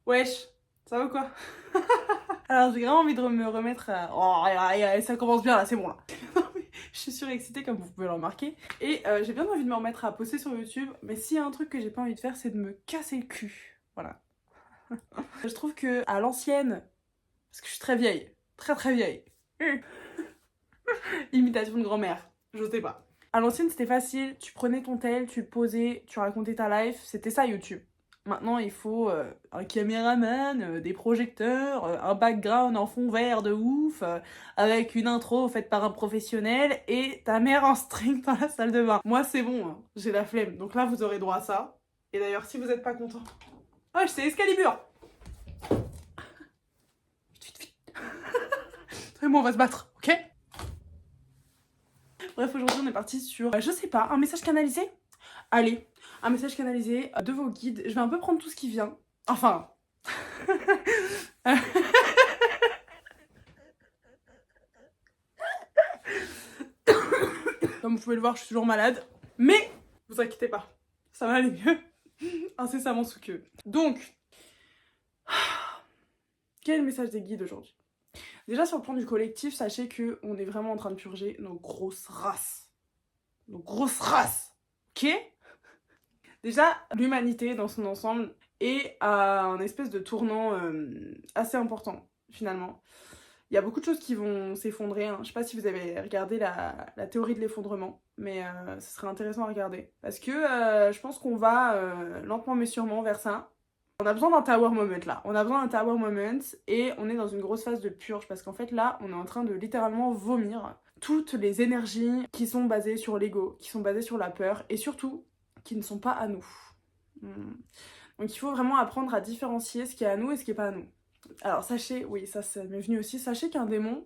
Wesh, ça va ou quoi? Alors j'ai vraiment envie de me remettre à... Oh, ça commence bien là, c'est bon là. Non, mais je suis surexcitée comme vous pouvez le remarquer. Et j'ai bien envie de me remettre à poster sur YouTube. Mais s'il y a un truc que j'ai pas envie de faire, c'est de me casser le cul. Voilà. Je trouve que à l'ancienne, parce que je suis très vieille, très très vieille. Imitation de grand-mère, je sais pas. À l'ancienne c'était facile, tu prenais ton tel, tu le posais, tu racontais ta life, c'était ça YouTube. Maintenant, il faut un caméraman, des projecteurs, un background en fond vert de ouf, avec une intro faite par un professionnel et ta mère en string dans la salle de bain. Moi, c'est bon, hein, j'ai la flemme. Donc là, vous aurez droit à ça. Et d'ailleurs, si vous êtes pas content... Oh, c'est Excalibur! Vite, vite, vite. Et moi, on va se battre, ok? Bref, aujourd'hui, on est parti sur, je sais pas, un message canalisé? Allez, un message canalisé de vos guides. Je vais un peu prendre tout ce qui vient. Enfin... Comme vous pouvez le voir, je suis toujours malade. Mais, vous inquiétez pas, ça va aller mieux. Incessamment sous queue. Donc, quel est le message des guides aujourd'hui? Déjà, sur le plan du collectif, sachez qu'on est vraiment en train de purger nos grosses races. Nos grosses races, ok? Déjà, l'humanité dans son ensemble est à un espèce de tournant assez important, finalement. Il y a beaucoup de choses qui vont s'effondrer, hein. Je sais pas si vous avez regardé la théorie de l'effondrement, mais ce serait intéressant à regarder. Parce que je pense qu'on va lentement mais sûrement vers ça. On a besoin d'un tower moment là, on a besoin d'un tower moment et on est dans une grosse phase de purge parce qu'en fait là on est en train de littéralement vomir toutes les énergies qui sont basées sur l'ego, qui sont basées sur la peur et surtout qui ne sont pas à nous. Donc il faut vraiment apprendre à différencier ce qui est à nous et ce qui est pas à nous. Alors sachez, oui ça m'est venu aussi, sachez qu'un démon,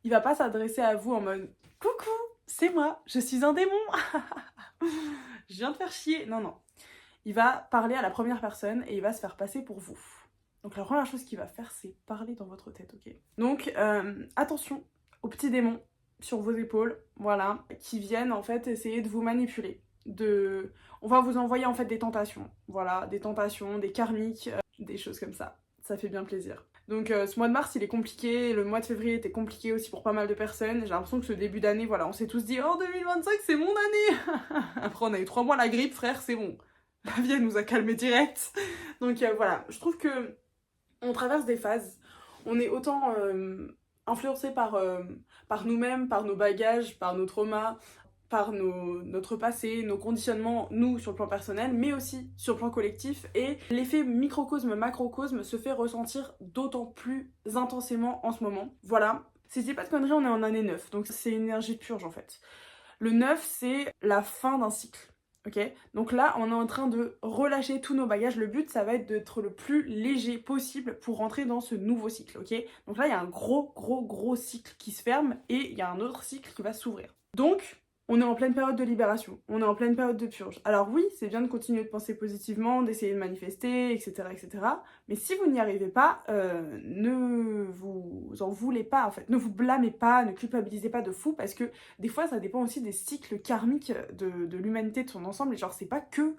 il va pas s'adresser à vous en mode « Coucou, c'est moi, je suis un démon, je viens de faire chier ». Non, non. Il va parler à la première personne et il va se faire passer pour vous. Donc la première chose qu'il va faire, c'est parler dans votre tête, ok? Donc attention aux petits démons sur vos épaules, voilà, qui viennent en fait essayer de vous manipuler. On va vous envoyer en fait des tentations, voilà, des tentations, des karmiques, des choses comme ça. Ça fait bien plaisir. Donc ce mois de mars il est compliqué, le mois de février était compliqué aussi pour pas mal de personnes. J'ai l'impression que ce début d'année, voilà, on s'est tous dit « Oh 2025 c'est mon année !» Après on a eu 3 mois la grippe, frère, c'est bon. La vie elle nous a calmé direct. Donc voilà, je trouve que on traverse des phases. On est autant influencé par nous-mêmes, par nos bagages, par nos traumas, par notre passé, nos conditionnements, nous, sur le plan personnel, mais aussi sur le plan collectif. Et l'effet microcosme-macrocosme se fait ressentir d'autant plus intensément en ce moment. Voilà. Si je dis pas de conneries, on est en année 9, donc c'est une énergie de purge en fait. Le 9, c'est la fin d'un cycle. Ok, donc là on est en train de relâcher tous nos bagages. Le but ça va être d'être le plus léger possible pour rentrer dans ce nouveau cycle. Ok, donc là il y a un gros cycle qui se ferme et il y a un autre cycle qui va s'ouvrir. Donc on est en pleine période de libération, on est en pleine période de purge. Alors oui, c'est bien de continuer de penser positivement, d'essayer de manifester, etc. Mais si vous n'y arrivez pas, ne vous en voulez pas en fait. Ne vous blâmez pas, ne culpabilisez pas de fou parce que des fois ça dépend aussi des cycles karmiques de l'humanité de son ensemble. Et genre c'est pas que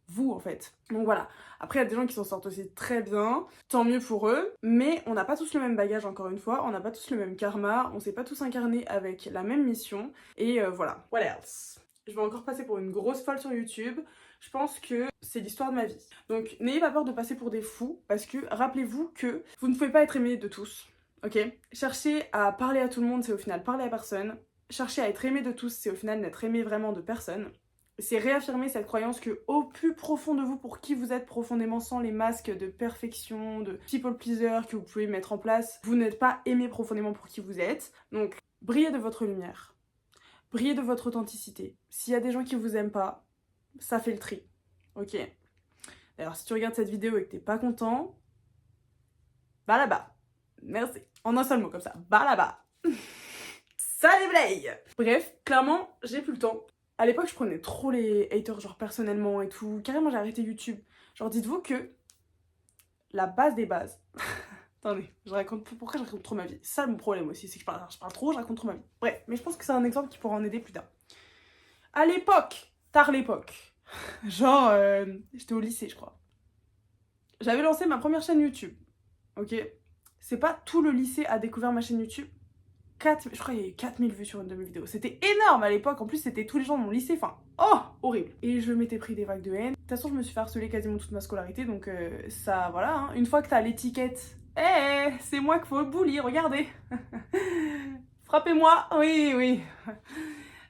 vous en fait. Donc voilà. Après il y a des gens qui s'en sortent aussi très bien, tant mieux pour eux, mais on n'a pas tous le même bagage encore une fois, on n'a pas tous le même karma, on s'est pas tous incarnés avec la même mission, et voilà. What else? Je vais encore passer pour une grosse folle sur YouTube, je pense que c'est l'histoire de ma vie. Donc n'ayez pas peur de passer pour des fous, parce que rappelez-vous que vous ne pouvez pas être aimé de tous, ok? Chercher à parler à tout le monde, c'est au final parler à personne. Chercher à être aimé de tous, c'est au final n'être aimé vraiment de personne. C'est réaffirmer cette croyance que au plus profond de vous, pour qui vous êtes profondément, sans les masques de perfection, de people pleaser que vous pouvez mettre en place, vous n'êtes pas aimé profondément pour qui vous êtes. Donc brillez de votre lumière, brillez de votre authenticité. S'il y a des gens qui vous aiment pas, ça fait le tri, ok? Alors si tu regardes cette vidéo et que t'es pas content, bah là-bas. Merci. En un seul mot comme ça, bah là-bas. Salut Blay. Bref, clairement, j'ai plus le temps. À l'époque, je prenais trop les haters, genre personnellement et tout. Carrément, j'ai arrêté YouTube. Genre, dites-vous que la base des bases. Attendez, pourquoi je raconte trop ma vie? C'est ça mon problème aussi, c'est que je parle trop, je raconte trop ma vie. Bref, mais je pense que c'est un exemple qui pourra en aider plus tard. À l'époque, tard l'époque, genre, j'étais au lycée, je crois. J'avais lancé ma première chaîne YouTube, ok? C'est pas tout le lycée a découvert ma chaîne YouTube. Je crois qu'il y a eu 4000 vues sur une de mes vidéos. C'était énorme à l'époque. En plus, c'était tous les gens de mon lycée. Enfin, oh, horrible. Et je m'étais pris des vagues de haine. De toute façon, je me suis fait harceler quasiment toute ma scolarité. Donc, ça, voilà. Hein. Une fois que t'as l'étiquette, c'est moi qu'il faut bully, regardez. Frappez-moi. Oui, oui.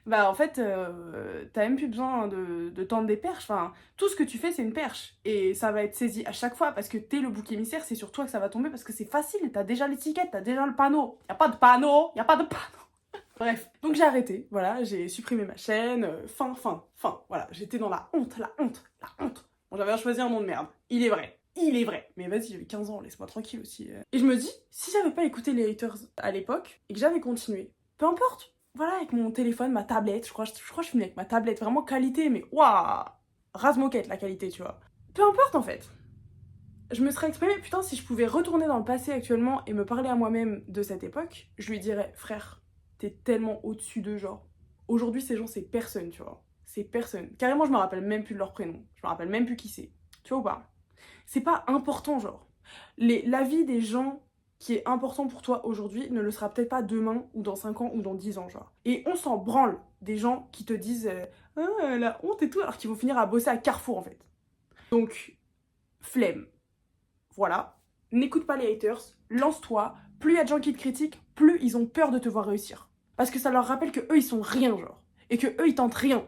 Bah en fait, t'as même plus besoin de tendre des perches. Enfin, tout ce que tu fais, c'est une perche. Et ça va être saisi à chaque fois parce que t'es le bouc émissaire, c'est sur toi que ça va tomber parce que c'est facile. T'as déjà l'étiquette, t'as déjà le panneau. Y a pas de panneau, y a pas de panneau. Bref, donc j'ai arrêté, voilà, j'ai supprimé ma chaîne, voilà, j'étais dans la honte. Bon, j'avais choisi un nom de merde, il est vrai. Mais vas-y, j'avais 15 ans, laisse-moi tranquille aussi. Et je me dis, si j'avais pas écouté les haters à l'époque et que j'avais continué, peu importe. Voilà, avec mon téléphone, ma tablette, je crois que je suis venue avec ma tablette, vraiment qualité, mais waouh, rase-moquette la qualité, tu vois. Peu importe en fait. Je me serais exprimée, putain, si je pouvais retourner dans le passé actuellement et me parler à moi-même de cette époque, je lui dirais, frère, t'es tellement au-dessus d'eux, genre. Aujourd'hui, ces gens, c'est personne, tu vois. C'est personne. Carrément, je me rappelle même plus de leur prénom. Je me rappelle même plus qui c'est. Tu vois ou pas? C'est pas important, genre. La vie des gens qui est important pour toi aujourd'hui ne le sera peut-être pas demain ou dans 5 ans ou dans 10 ans, genre. Et on s'en branle des gens qui te disent ah, la honte et tout, alors qu'ils vont finir à bosser à Carrefour, en fait. Donc, flemme. Voilà. N'écoute pas les haters, lance-toi. Plus il y a de gens qui te critiquent, plus ils ont peur de te voir réussir. Parce que ça leur rappelle que eux, ils sont rien, genre. Et que eux, ils tentent rien.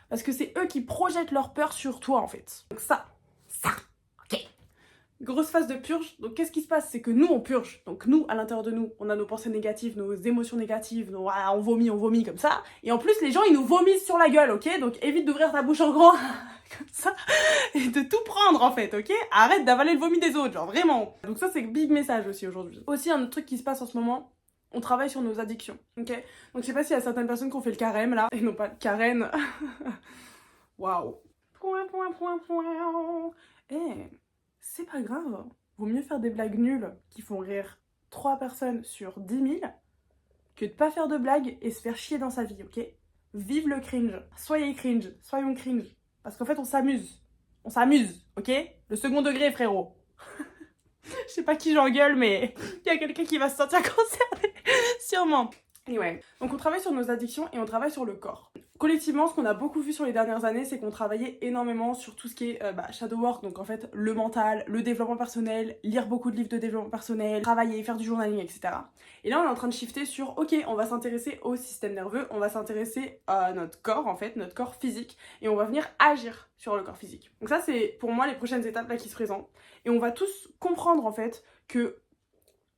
Parce que c'est eux qui projettent leur peur sur toi, en fait. Donc ça, ok. Grosse phase de purge, donc qu'est-ce qui se passe? C'est que nous on purge, donc nous à l'intérieur de nous, on a nos pensées négatives, nos émotions négatives, on vomit comme ça, et en plus les gens ils nous vomissent sur la gueule, ok? Donc évite d'ouvrir ta bouche en grand, comme ça, et de tout prendre en fait, ok? Arrête d'avaler le vomi des autres, genre vraiment. Donc ça c'est big message aussi aujourd'hui. Aussi un autre truc qui se passe en ce moment, on travaille sur nos addictions, ok? Donc je sais pas s'il y a certaines personnes qui ont fait le carême là, et non pas le carène. Waouh. C'est pas grave. Vaut mieux faire des blagues nulles qui font rire 3 personnes sur 10 000 que de pas faire de blagues et se faire chier dans sa vie, ok? Vive le cringe. Soyez cringe. Soyons cringe. Parce qu'en fait, on s'amuse. On s'amuse, ok? Le second degré, frérot. Je sais pas qui j'engueule, mais il y a quelqu'un qui va se sentir concerné. Sûrement. Anyway. Donc on travaille sur nos addictions et on travaille sur le corps. Collectivement, ce qu'on a beaucoup vu sur les dernières années, c'est qu'on travaillait énormément sur tout ce qui est shadow work, donc en fait le mental, le développement personnel, lire beaucoup de livres de développement personnel, travailler, faire du journaling, etc. Et là on est en train de shifter sur, ok, on va s'intéresser au système nerveux, on va s'intéresser à notre corps en fait, notre corps physique, et on va venir agir sur le corps physique. Donc ça c'est pour moi les prochaines étapes là qui se présentent. Et on va tous comprendre en fait que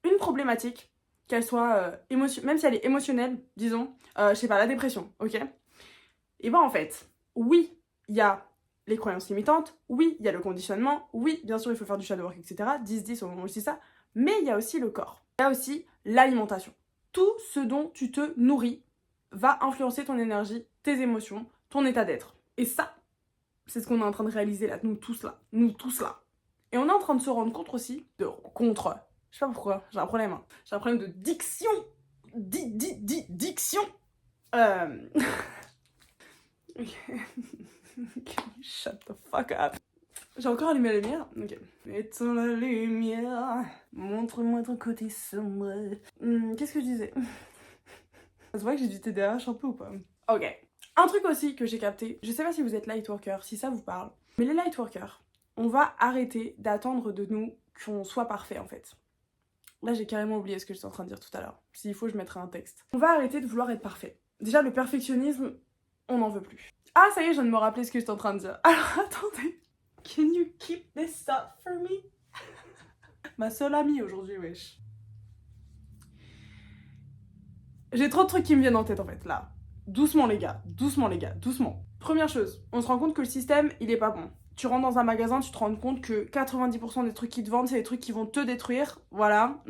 une problématique, qu'elle soit même si elle est émotionnelle, disons, je sais pas, la dépression, ok? Et ben en fait, oui, il y a les croyances limitantes, oui, il y a le conditionnement, oui, bien sûr, il faut faire du shadow work, etc. 10-10 au moment où je dis ça, mais il y a aussi le corps. Il y a aussi l'alimentation. Tout ce dont tu te nourris va influencer ton énergie, tes émotions, ton état d'être. Et ça, c'est ce qu'on est en train de réaliser là, nous tous là. Et on est en train de se rendre compte aussi je sais pas pourquoi, j'ai un problème. Hein. J'ai un problème de diction. Diction. Shut the fuck up. J'ai encore allumé la lumière. Ok. Éteins la lumière. Montre-moi ton côté sombre. Qu'est-ce que je disais? Ça se voit que j'ai du TDAH un peu ou pas? Ok. Un truc aussi que j'ai capté. Je sais pas si vous êtes lightworker, si ça vous parle. Mais les lightworkers, on va arrêter d'attendre de nous qu'on soit parfait en fait. Là j'ai carrément oublié ce que j'étais en train de dire tout à l'heure. S'il faut je mettrai un texte. On va arrêter de vouloir être parfait. Déjà le perfectionnisme, on n'en veut plus. Ah ça y est, je viens de me rappeler ce que j'étais en train de dire. Alors attendez. Can you keep this up for me? Ma seule amie aujourd'hui, wesh. J'ai trop de trucs qui me viennent en tête en fait là. Doucement les gars, doucement. Première chose, on se rend compte que le système il est pas bon. Tu rentres dans un magasin, tu te rends compte que 90% des trucs qui te vendent, c'est des trucs qui vont te détruire, voilà,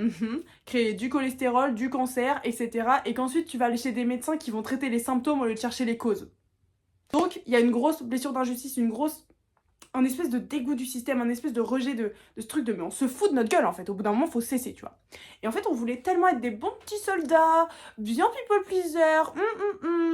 créer du cholestérol, du cancer, etc. Et qu'ensuite tu vas aller chez des médecins qui vont traiter les symptômes au lieu de chercher les causes. Donc il y a une grosse blessure d'injustice, une grosse un espèce de dégoût du système, un espèce de rejet de ce truc de mais on se fout de notre gueule en fait, au bout d'un moment faut cesser, tu vois. Et en fait on voulait tellement être des bons petits soldats, bien people pleaser,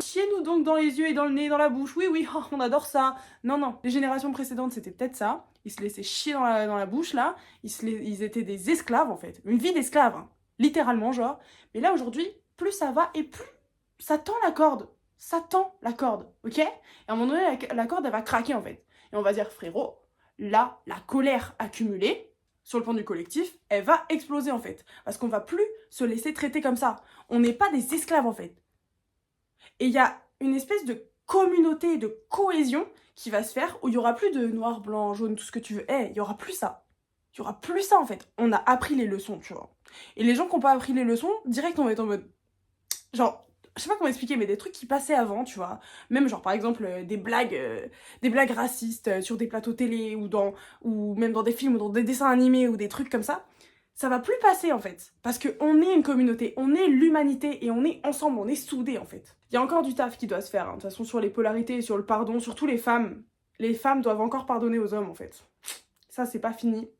chiez-nous donc dans les yeux et dans le nez, dans la bouche, oui oui, oh, on adore ça. Non non, les générations précédentes c'était peut-être ça, ils se laissaient chier dans la bouche là, ils étaient des esclaves en fait, une vie d'esclave, hein, littéralement genre. Mais là aujourd'hui, plus ça va et plus ça tend la corde. Ça tend la corde, ok? Et à un moment donné, la corde, elle va craquer, en fait. Et on va dire, frérot, là, la colère accumulée, sur le plan du collectif, elle va exploser, en fait. Parce qu'on va plus se laisser traiter comme ça. On n'est pas des esclaves, en fait. Et il y a une espèce de communauté, de cohésion qui va se faire, où il y aura plus de noir, blanc, jaune, tout ce que tu veux. Il y aura plus ça. Il y aura plus ça, en fait. On a appris les leçons, tu vois. Et les gens qui n'ont pas appris les leçons, direct, on va être en mode... Genre, je sais pas comment expliquer, mais des trucs qui passaient avant, tu vois. Même genre par exemple des blagues racistes sur des plateaux télé ou même dans des films ou dans des dessins animés ou des trucs comme ça va plus passer en fait. Parce qu'on est une communauté, on est l'humanité et on est ensemble, on est soudés en fait. Il y a encore du taf qui doit se faire, hein. De toute façon sur les polarités et sur le pardon, surtout les femmes doivent encore pardonner aux hommes en fait. Ça c'est pas fini.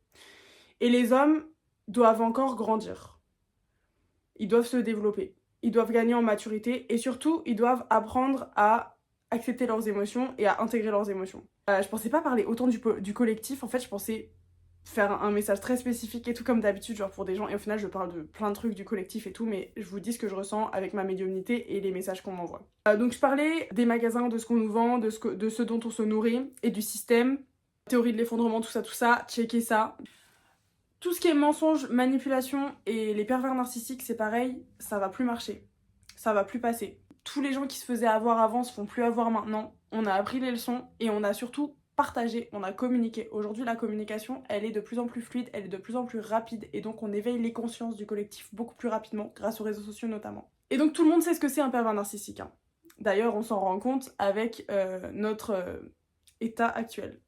Et les hommes doivent encore grandir. Ils doivent se développer. Ils doivent gagner en maturité et surtout, ils doivent apprendre à accepter leurs émotions et à intégrer leurs émotions. Je pensais pas parler autant du collectif, en fait, je pensais faire un message très spécifique et tout comme d'habitude, genre pour des gens, et au final, je parle de plein de trucs du collectif et tout, mais je vous dis ce que je ressens avec ma médiumnité et les messages qu'on m'envoie. Donc je parlais des magasins, de ce qu'on nous vend, de ce dont on se nourrit et du système, théorie de l'effondrement, tout ça, checker ça. Tout ce qui est mensonge, manipulation et les pervers narcissiques, c'est pareil, ça va plus marcher. Ça va plus passer. Tous les gens qui se faisaient avoir avant se font plus avoir maintenant. On a appris les leçons et on a surtout partagé, on a communiqué. Aujourd'hui, la communication, elle est de plus en plus fluide, elle est de plus en plus rapide et donc on éveille les consciences du collectif beaucoup plus rapidement, grâce aux réseaux sociaux notamment. Et donc tout le monde sait ce que c'est un pervers narcissique, hein. D'ailleurs, on s'en rend compte avec notre état actuel.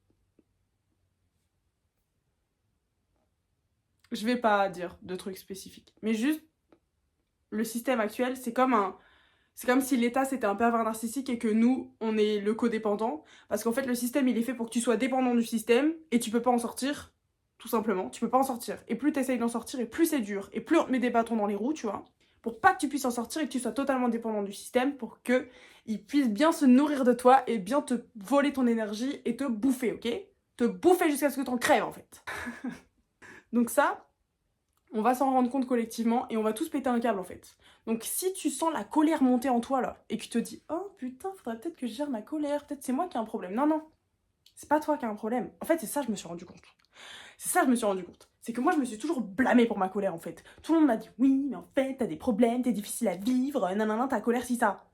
Je vais pas dire de trucs spécifiques, mais juste le système actuel, c'est comme si l'État c'était un pervers narcissique et que nous, on est le codépendant. Parce qu'en fait, le système il est fait pour que tu sois dépendant du système et tu peux pas en sortir, tout simplement. Tu peux pas en sortir. Et plus t'essayes d'en sortir, et plus c'est dur. Et plus on te met des bâtons dans les roues, tu vois. Pour pas que tu puisses en sortir et que tu sois totalement dépendant du système, pour que il puisse bien se nourrir de toi et bien te voler ton énergie et te bouffer, ok? Te bouffer jusqu'à ce que t'en crèves en fait. Donc ça, on va s'en rendre compte collectivement et on va tous péter un câble en fait. Donc si tu sens la colère monter en toi là et que tu te dis oh putain faudrait peut-être que je gère ma colère, peut-être c'est moi qui ai un problème. Non non, c'est pas toi qui as un problème. En fait c'est ça je me suis rendu compte. C'est que moi je me suis toujours blâmée pour ma colère en fait. Tout le monde m'a dit oui mais en fait t'as des problèmes, t'es difficile à vivre, nanana ta colère si ça.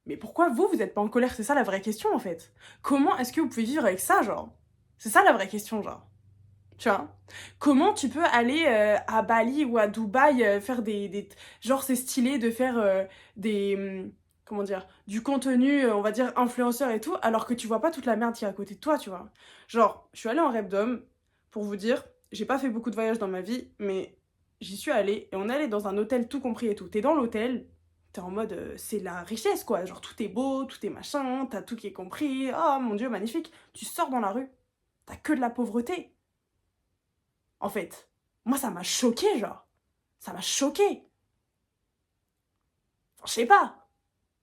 Mais pourquoi vous êtes pas en colère? C'est ça la vraie question en fait. Comment est-ce que vous pouvez vivre avec ça genre? C'est ça la vraie question genre. Tu vois, comment tu peux aller à Bali ou à Dubaï faire genre c'est stylé de faire comment dire, du contenu, on va dire influenceur et tout, alors que tu vois pas toute la merde qui est à côté de toi, tu vois. Genre, je suis allée en Repdom, pour vous dire, j'ai pas fait beaucoup de voyages dans ma vie, mais j'y suis allée, et on est allé dans un hôtel tout compris et tout. T'es dans l'hôtel, t'es en mode, c'est la richesse quoi, genre tout est beau, tout est machin, t'as tout qui est compris, oh mon dieu, magnifique. Tu sors dans la rue, t'as que de la pauvreté. En fait, moi ça m'a choqué, genre. Ça m'a choqué. Enfin, je sais pas.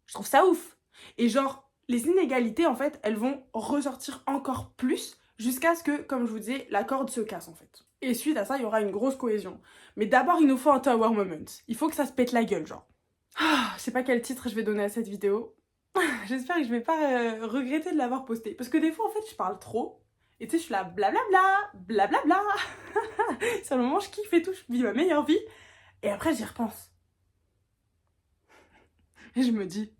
Je trouve ça ouf. Et genre, les inégalités, en fait, elles vont ressortir encore plus jusqu'à ce que, comme je vous disais, la corde se casse, en fait. Et suite à ça, il y aura une grosse cohésion. Mais d'abord, il nous faut un tower moment. Il faut que ça se pète la gueule, genre. Je sais pas quel titre je vais donner à cette vidéo. J'espère que je vais pas regretter de l'avoir postée. Parce que des fois, en fait, je parle trop. Et tu sais, je suis là blablabla, blablabla. Sur le moment, je kiffe et tout, je vis ma meilleure vie. Et après, j'y repense. Et je me dis,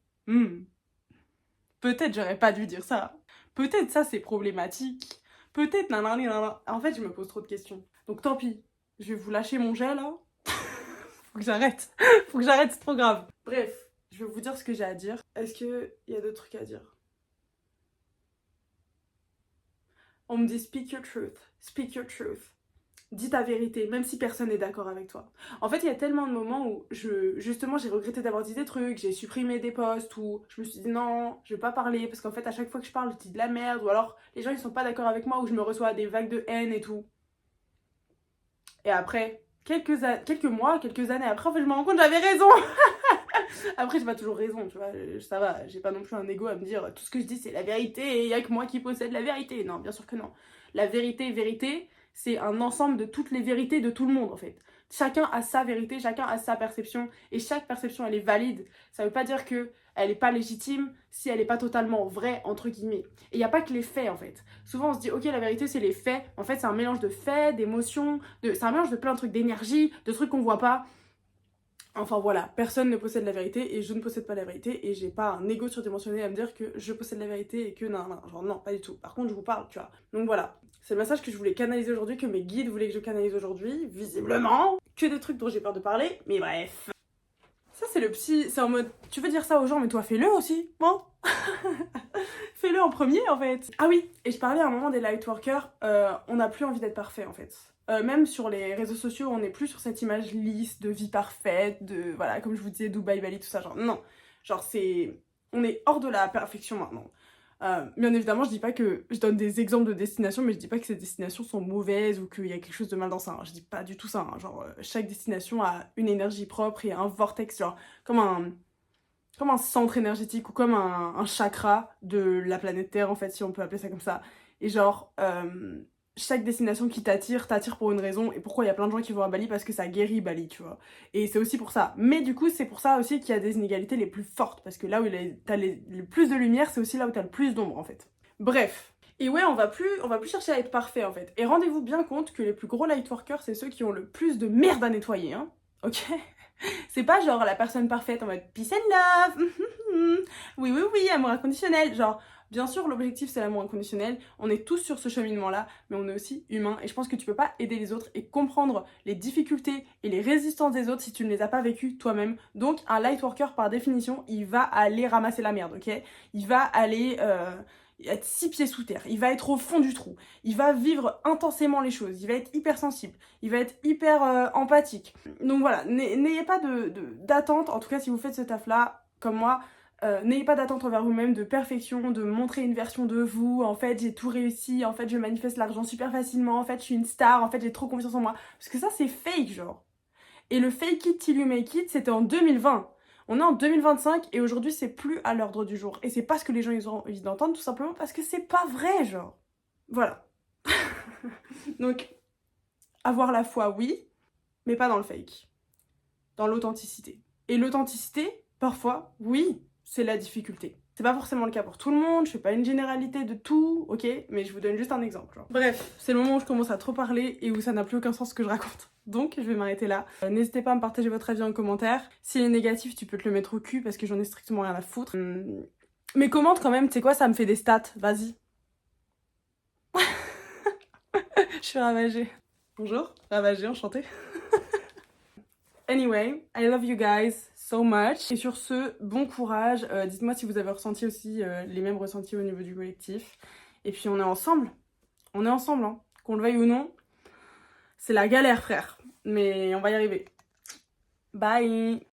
peut-être j'aurais pas dû dire ça. Peut-être ça, c'est problématique. Peut-être nanana. En fait, je me pose trop de questions. Donc tant pis. Je vais vous lâcher mon gel, là. Faut que j'arrête. Faut que j'arrête, c'est trop grave. Bref, je vais vous dire ce que j'ai à dire. Est-ce qu'il y a d'autres trucs à dire? On me dit speak your truth. Speak your truth. dis ta vérité, même si personne n'est d'accord avec toi. En fait, il y a tellement de moments où justement, j'ai regretté d'avoir dit des trucs, j'ai supprimé des posts, où je me suis dit non, je vais pas parler, parce qu'en fait, à chaque fois que je parle, je dis de la merde, ou alors les gens ils sont pas d'accord avec moi, ou je me reçois des vagues de haine et tout. Et après, quelques mois, quelques années après, en fait, je me rends compte que j'avais raison. Après, j'ai pas toujours raison, tu vois, ça va, j'ai pas non plus un ego à me dire tout ce que je dis c'est la vérité et il y a que moi qui possède la vérité. Non, bien sûr que non. La vérité, c'est un ensemble de toutes les vérités de tout le monde en fait. Chacun a sa vérité, chacun a sa perception et chaque perception elle est valide. Ça veut pas dire que elle est pas légitime si elle est pas totalement vraie entre guillemets. Et il y a pas que les faits en fait. Souvent on se dit OK, la vérité c'est les faits. En fait, c'est un mélange de faits, d'émotions, c'est un mélange de plein de trucs d'énergie, de trucs qu'on voit pas. Enfin voilà, personne ne possède la vérité et je ne possède pas la vérité et j'ai pas un ego surdimensionné à me dire que je possède la vérité et que non, genre non, pas du tout. Par contre, je vous parle, tu vois. Donc voilà, c'est le message que je voulais canaliser aujourd'hui, que mes guides voulaient que je canalise aujourd'hui, visiblement. Que des trucs dont j'ai peur de parler, mais bref. Ça c'est le psy, c'est en mode, tu veux dire ça aux gens mais toi fais-le aussi, bon. Fais-le en premier en fait. Ah oui, et je parlais à un moment des lightworkers, on n'a plus envie d'être parfait en fait. Même sur les réseaux sociaux, on n'est plus sur cette image lisse de vie parfaite, de voilà, comme je vous disais, Dubaï, Bali, tout ça, genre non. Genre c'est... On est hors de la perfection maintenant. Bien évidemment, je dis pas que... Je donne des exemples de destinations, mais je dis pas que ces destinations sont mauvaises ou qu'il y a quelque chose de mal dans ça. Hein. Je dis pas du tout ça. Hein. Genre, chaque destination a une énergie propre et un vortex, genre, comme un centre énergétique ou comme un chakra de la planète Terre, en fait, si on peut appeler ça comme ça. Et genre, chaque destination qui t'attire pour une raison. Et pourquoi il y a plein de gens qui vont à Bali? Parce que ça guérit Bali, tu vois. Et c'est aussi pour ça. Mais du coup, c'est pour ça aussi qu'il y a des inégalités les plus fortes. Parce que là où t'as le plus de lumière, c'est aussi là où t'as le plus d'ombre, en fait. Bref. Et ouais, on va plus chercher à être parfait, en fait. Et rendez-vous bien compte que les plus gros lightworkers, c'est ceux qui ont le plus de merde à nettoyer, hein. Ok? C'est pas genre la personne parfaite en mode peace and love, oui, oui, oui, amour inconditionnel. Genre, bien sûr, l'objectif c'est l'amour inconditionnel. On est tous sur ce cheminement-là, mais on est aussi humain. Et je pense que tu peux pas aider les autres et comprendre les difficultés et les résistances des autres si tu ne les as pas vécues toi-même. Donc, un lightworker, par définition, il va aller ramasser la merde, ok? Il va aller être 6 pieds sous terre, il va être au fond du trou, il va vivre intensément les choses, il va être hypersensible, il va être hyper empathique. Donc voilà, n'ayez pas d'attente, en tout cas si vous faites ce taf là, comme moi, n'ayez pas d'attente envers vous-même, de perfection, de montrer une version de vous, en fait j'ai tout réussi, en fait je manifeste l'argent super facilement, en fait je suis une star, en fait j'ai trop confiance en moi. Parce que ça c'est fake genre. Et le fake it till you make it, c'était en 2020. On est en 2025 et aujourd'hui c'est plus à l'ordre du jour. Et c'est pas ce que les gens ils ont envie d'entendre tout simplement parce que c'est pas vrai genre. Voilà. Donc, avoir la foi oui, mais pas dans le fake. Dans l'authenticité. Et l'authenticité, parfois, oui, c'est la difficulté. C'est pas forcément le cas pour tout le monde, je fais pas une généralité de tout, ok, mais je vous donne juste un exemple. Genre. Bref, c'est le moment où je commence à trop parler et où ça n'a plus aucun sens ce que je raconte. Donc, je vais m'arrêter là. N'hésitez pas à me partager votre avis en commentaire. S'il est négatif, tu peux te le mettre au cul parce que j'en ai strictement rien à foutre. Mais commente quand même, tu sais quoi, ça me fait des stats, vas-y. Je suis ravagée. Bonjour, ravagée, enchantée. Anyway, I love you guys so much. Et sur ce, bon courage. Dites-moi si vous avez ressenti aussi les mêmes ressentis au niveau du collectif. Et puis on est ensemble. On est ensemble, hein. Qu'on le veuille ou non. C'est la galère, frère. Mais on va y arriver. Bye!